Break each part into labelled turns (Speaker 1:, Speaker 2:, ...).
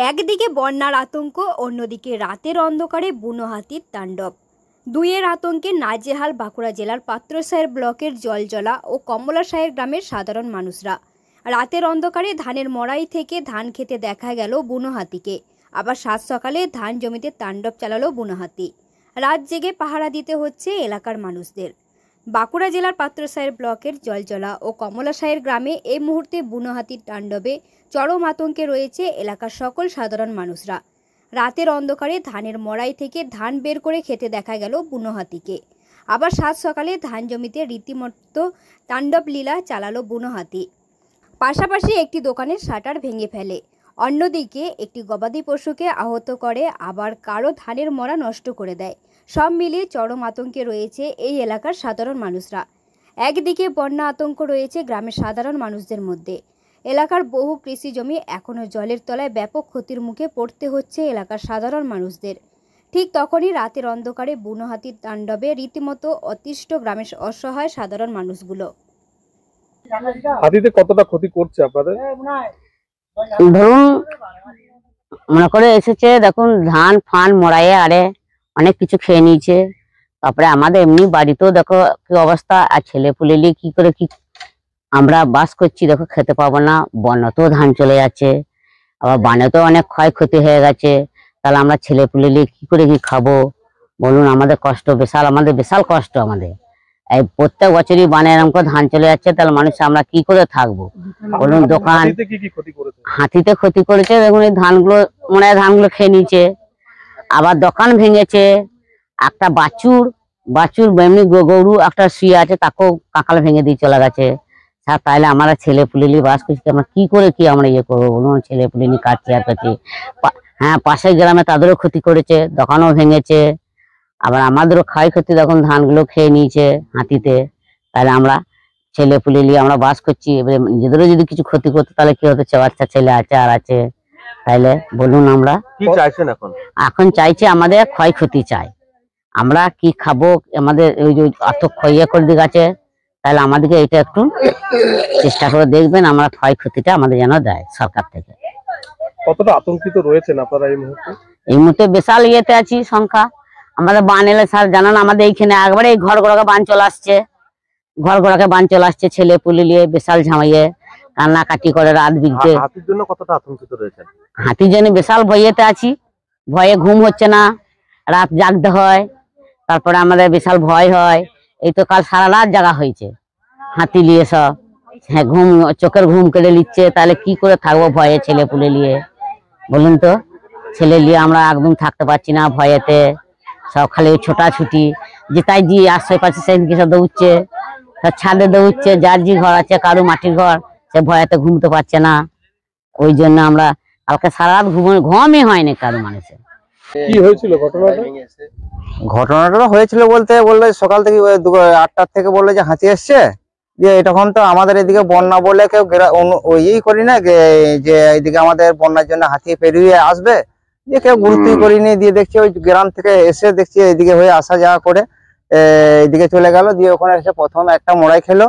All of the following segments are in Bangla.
Speaker 1: একদিকে বন্যার আতঙ্ক, অন্যদিকে রাতের অন্ধকারে বুনো হাতির তাণ্ডব। দুইয়ের আতঙ্কে নাজেহাল বাঁকুড়া জেলার পাত্রসাহের ব্লকের জলজলা ও কমলাসাহের গ্রামের সাধারণ মানুষরা। রাতের অন্ধকারে ধানের মড়াই থেকে ধান খেতে দেখা গেল বুনো হাতিকে। আবার সাত সকালে ধান জমিতে তাণ্ডব চালালো বুনো হাতি। রাত জেগে পাহারা দিতে হচ্ছে এলাকার মানুষদের। বাঁকুড়া জেলার পাত্রসাহের ব্লকের জলজলা ও কমলাসাহের গ্রামে এই মুহূর্তে বুনো হাতির তাণ্ডবে চরম আতঙ্কে রয়েছে এলাকার সকল সাধারণ মানুষরা। রাতের অন্ধকারে ধানের মড়াই থেকে ধান বের করে খেতে দেখা গেল বুনো হাতিকে। আবার সাত সকালে ধান জমিতে রীতিমতো তাণ্ডব লীলা চালালো বুনো হাতি। পাশাপাশি একটি দোকানের শাটার ভেঙে ফেলে, অন্যদিকে একটি গবাদি পশুকে আহত করে, আবার কারো ধানের মড়া নষ্ট করে দেয়। সব মিলিয়ে চরম আতঙ্কে রয়েছে এই এলাকার সাধারণ মানুষরা। একদিকে বন্যা আতঙ্ক রয়েছে গ্রামের সাধারণ মানুষদের মধ্যে। এলাকার বহু কৃষি জমি এখনও জলের তলায় ব্যাপক ক্ষতির মুখে পড়তে হচ্ছে এলাকার সাধারণ মানুষদের। ঠিক তখনই রাতের অন্ধকারে বুনো হাতির তাণ্ডবে রীতিমতো অতিষ্ঠ গ্রামের অসহায় সাধারণ মানুষগুলো।
Speaker 2: হাতিতে কতটা ক্ষতি করছে আপনাদের?
Speaker 3: ধরুন মনে করে এসেছে, দেখুন ধান ফান মড়াইয়ে আরে অনেক কিছু খেয়ে নিয়েছে। তারপরে আমাদের এমনি বাড়িতেও দেখো কি অবস্থা, আর ছেলে পুলে নিয়ে কি করে কি আমরা বাস করছি, দেখো খেতে পাবো না। বন্যাতেও ধান চলে যাচ্ছে, আবার বানেতেও অনেক ক্ষয়ক্ষতি হয়ে গেছে। তাহলে আমরা ছেলে পুলে নিয়ে কি করে কি খাবো বলুন? আমাদের কষ্ট বিশাল, আমাদের বিশাল কষ্ট। আমাদের এই প্রত্যেক বছরই বানে এরকম করে ধান চলে যাচ্ছে, তাহলে মানুষ আমরা কি করে থাকবো বলুন? দোকান হাতিতে ক্ষতি করেছে, দেখুন এই ধানগুলো মনে হয় ধানগুলো খেয়ে নিয়েছে। আবার দোকান ভেঙেছে। একটা বাছুর এমনি গরু একটা শুয়ে আছে, তাকেও কাঁকাল ভেঙে দিয়ে চলে গেছে। তাহলে আমরা ছেলে পুলিলি বাস করছি, আমরা কি করে কি আমরা ইয়ে করবো বলুন? ছেলে পুলিনি কাটছি আর কাছে। হ্যাঁ, পাশের গ্রামে তাদেরও ক্ষতি করেছে, দোকানও ভেঙেছে। আবার আমাদেরও ক্ষয়ক্ষতি, দেখুন ধানগুলো খেয়ে নিয়েছে হাতিতে। তাহলে আমরা ছেলে পুলে নিয়ে আমরা বাস করছি, এবারে নিজেদেরও যদি কিছু ক্ষতি করতো তাহলে কি হতো? বাচ্চা ছেলে আছে আর আছে, তাইলে বলুন আমরা
Speaker 2: কি চাইছেন?
Speaker 3: এখন চাইছি আমাদের ক্ষয়ক্ষতি চাই। আমরা কি খাবো? আমাদের ওই যে এত ক্ষয় করে দিয়ে গেছে, তাহলে আমাদেরকে এটা একটু চেষ্টা করে দেখবেন, আমরা ক্ষয়ক্ষতিটা আমাদের যেন দেয় সরকার থেকে।
Speaker 2: কতটা আতঙ্কিত রয়েছেন আপনারা এই মুহূর্তে?
Speaker 3: এই মুহূর্তে বিশাল ইয়েতে আছি সংখ্যা। আমাদের বান এলে স্যার জানান, আমাদের এইখানে একবারে এই ঘর গোড়াকে বান চলে আসছে, ছেলে পুলে নিয়ে বিশাল ঝামাইয়ে কান্নাকাটি করে রাত বিগতে।
Speaker 2: হাতির জন্য কতটা আতঙ্কিত রয়েছেন?
Speaker 3: হাতির জন্য বিশাল ভয়েতে আছি, ভয়ে ঘুম হচ্ছে না, রাত জাগতে হয়। তারপরে আমাদের বিশাল ভয় হয়। এই তো কাল সারা রাত জাগা হয়েছে হাতি নিয়ে সব। হ্যাঁ, চোখের ঘুম কেড়ে নিচ্ছে। তাহলে কি করে থাকবো ভয়ে ছেলে পুলে নিয়ে বলুন তো? ছেলে নিয়ে আমরা একদম থাকতে পারছি না ভয়েতে। সব খালি ছোটাছুটি, যেটাই জি আশেপাশে সেদিকে সব দৌড়ছে, সব ছাদে দৌড়ছে। যার যে ঘর আছে, কারো মাটির ঘর, সে ভয়েতে ঘুমতে পারছে না। ওই জন্য আমরা কালকে সারা রাত ঘুমই হয়নি কারো মানুষের।
Speaker 2: কি হয়েছিল ঘটনাটা?
Speaker 4: ঘটনাটা হয়েছিল বলতে বললে সকাল থেকে 8টার থেকে বললে যে হাতি এসছে। যে তখন তো আমাদের এদিকে বন্যা বলে কেউ ওই করি না, যে এইদিকে আমাদের বন্যার জন্য হাতি পেরিয়ে আসবে, যে কেউ গুরুত্বই করিনি। দিয়ে দেখছি ওই গ্রাম থেকে এসে দেখছি এইদিকে হয়ে আসা যাওয়া করে এইদিকে চলে গেল। দিয়ে ওখানে এসে প্রথম একটা মোড়াই খেলো।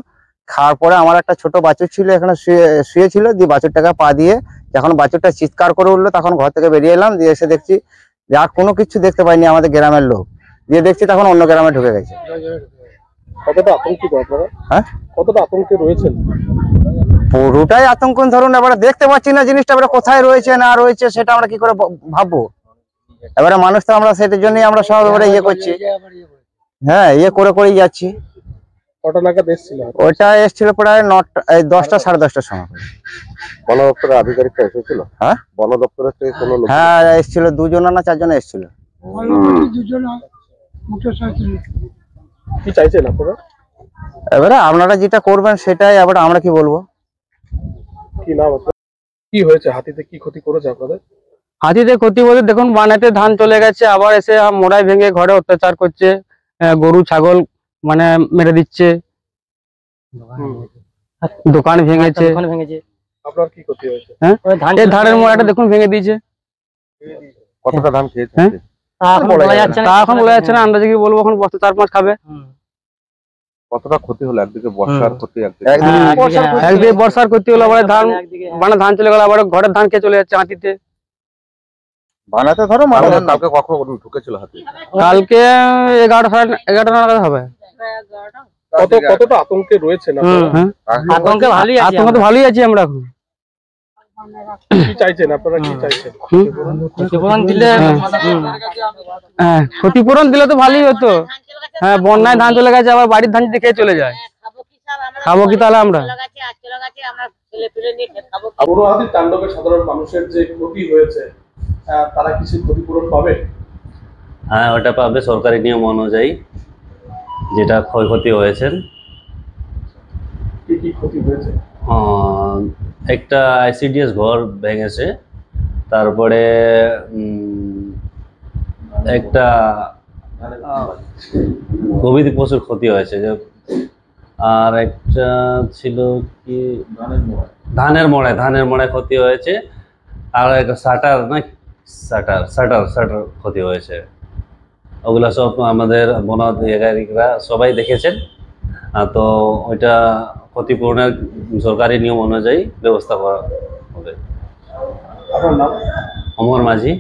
Speaker 4: খাওয়ার পরে আমার একটা ছোট বাছুর ছিল, এখানে শুয়েছিল। দিয়ে বাছুরটাকে পা দিয়ে যখন বাছুরটা চিৎকার করে উঠলো, তখন ঘর থেকে বেরিয়ে এলাম। দিয়ে এসে দেখছি যে আর কোনো কিছু দেখতে পাইনি আমাদের গ্রামের লোক। দিয়ে দেখছি তখন অন্য গ্রামে ঢুকে গেছে।
Speaker 2: কতটা আতঙ্কিত আপনারা?
Speaker 4: হ্যাঁ,
Speaker 2: কতটা আতঙ্কে রয়েছেন?
Speaker 4: পুরোটাই আতঙ্ক। ধরুন এবারে দেখতে পাচ্ছি না জিনিসটা, এবারে কোথায় রয়েছে না রয়েছে সেটা আমরা কি করে ভাববো? এবারে মানুষ তো আমরা সেটার জন্যই আমরা সব এবারে ইয়ে করছি। হ্যাঁ, ইয়ে করে করেই যাচ্ছি।
Speaker 2: কটা নাগাদ এসেছিল?
Speaker 4: ওইটা এসেছিল প্রায় 10টা সাড়ে 10টার সময়।
Speaker 2: বন দপ্তরের আধিকারিকরা এসেছিল?
Speaker 4: হ্যাঁ,
Speaker 2: বন দপ্তরের থেকে কোনো লোক?
Speaker 4: হ্যাঁ এসেছিল, 2 জন না 4 জন এসেছিল।
Speaker 2: কি চাইছেন আপনারা?
Speaker 4: এবারে আপনারা যেটা করবেন সেটাই, এবারে আমরা কি বলবো?
Speaker 2: কি নাম আপনার? কি হয়েছে? হাতিতে কি ক্ষতি করেছে আপনাদের?
Speaker 5: হাতিতে ক্ষতি বলতে দেখুন বানাতে ধান চলে গেছে, আবার এসে মোড়াই ভেঙে ঘরে অত্যাচার করছে, গরু ছাগল মানে মেরে দিচ্ছে, দোকান ভেঙেছে।
Speaker 2: আপনার কি ক্ষতি হয়েছে?
Speaker 5: হ্যাঁ, এই ধানের মোড়াটা দেখুন ভেঙে দিয়েছে।
Speaker 2: কতটা ধান খেয়েছে?
Speaker 5: হ্যাঁ, তা এখন বলা যাচ্ছে না, আন্দাজে কি বলবো, এখন বস্তা 4-5 খাবে।
Speaker 2: কতটা ক্ষতি হলো? একদিকে বর্ষার ক্ষতি,
Speaker 5: একদিকে বর্ষার ক্ষতি হলো, আবার ধান চলে গেল, আবার ঘরের ধান খেয়ে চলে যাচ্ছে হাতিতে।
Speaker 4: বানাতে ধরো
Speaker 2: কালকে কখন ঢুকেছিল হাতি?
Speaker 5: কালকে 11:30 নাগাদ হবে।
Speaker 2: কতটা আতঙ্কে রয়েছে না?
Speaker 5: আতঙ্কে তো ভালোই আছি আমরা এখন।
Speaker 2: কি চাইছেন আপনারা, কি চাইছেন?
Speaker 5: ক্ষতিপূরণ দিলে তো ভালোই হতো। হ্যাঁ, বন্যায় ধান চলে গেছে, আবার বাড়ির ধান যদি খেয়ে চলে যায় খাবো কি তাহলে আমরা?
Speaker 2: বুনো হাতির তাণ্ডবে সাধারণ মানুষের যে ক্ষতি হয়েছে, তারা কিছু ক্ষতিপূরণ পাবে?
Speaker 6: হ্যাঁ, ওটা পাবে সরকারি নিয়ম অনুযায়ী, যেটা ক্ষয়ক্ষতি হয়েছে।
Speaker 2: কি কি ক্ষতি হয়েছে?
Speaker 6: একটা আইসিডিএস ঘর ভেঙেছে, তারপরে একটা গবাদি পশুর ক্ষতি হয়েছে, আর একটা ছিল কি ধানের মড়ায় ক্ষতি হয়েছে, আর একটা শাটার ক্ষতি হয়েছে। ওগুলা সব আমাদের বন আধিকারিকরা সবাই দেখেছেন। তো ওইটা ক্ষতিপূরণের সরকারি নিয়ম অনুযায়ী ব্যবস্থা করা হবে।
Speaker 2: আপনার নাম?
Speaker 6: অমর মাঝি।